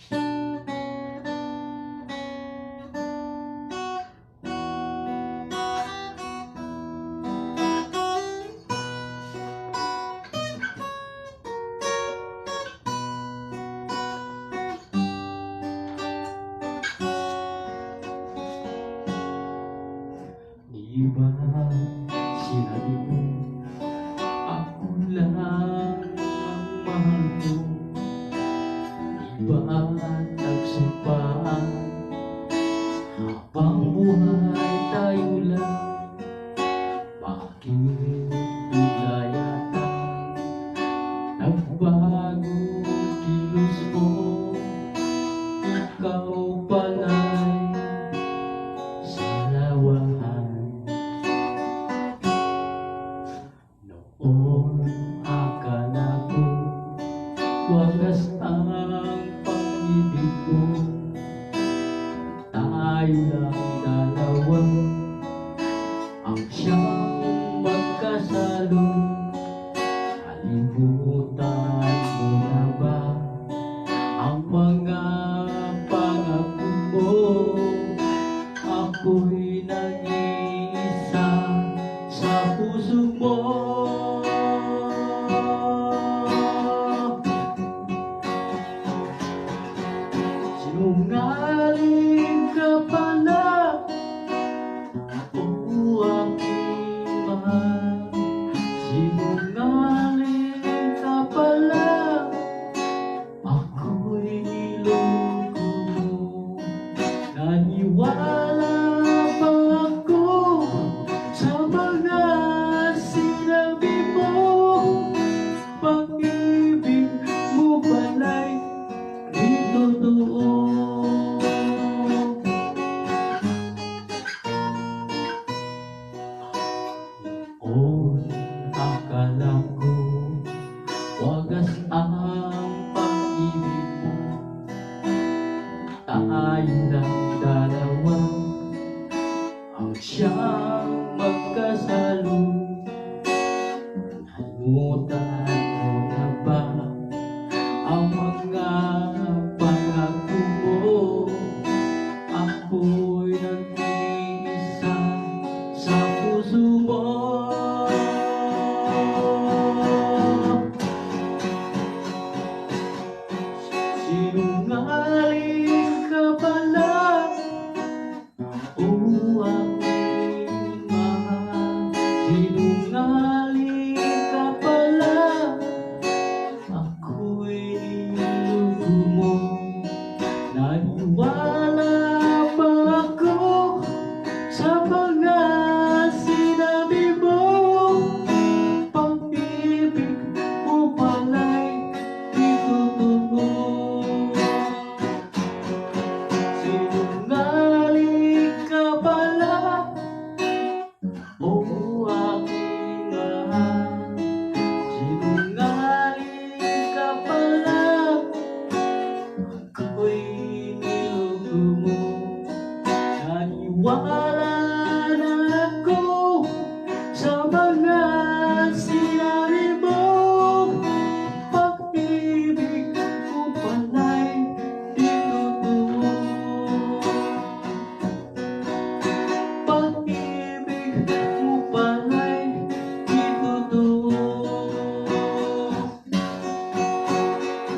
Di ba sinabi mo ako lang ang mahal mo? Di ba nagsumpaan habang buhay tayo lang? Bakit bigla yata nagbago kilos mo? Ikaw pala'y salawahan. Noon akala ko wagas ang pag-ibig ko. Tayo lang dalawa ang siyang magkasalo. Kalimutan mo na ba ang mga pangako mo? Ako'y nag-iisa sa puso mo. Sinungaling ka pala, o aking mahal. Sinungaling ka pala, ako'y niloko mo. Naniwala pa ako sa mga sinabi mo. Pag-ibig mo pala'y di totoo. Noon akala ko wagas ang pag-ibig mo. Tayo lang dalawa ang siyang magkasalo. Nalimutan mo na ba ang mga pangako mo? Ako'y nag-iisa sa puso mo. Sinungaling ka ba?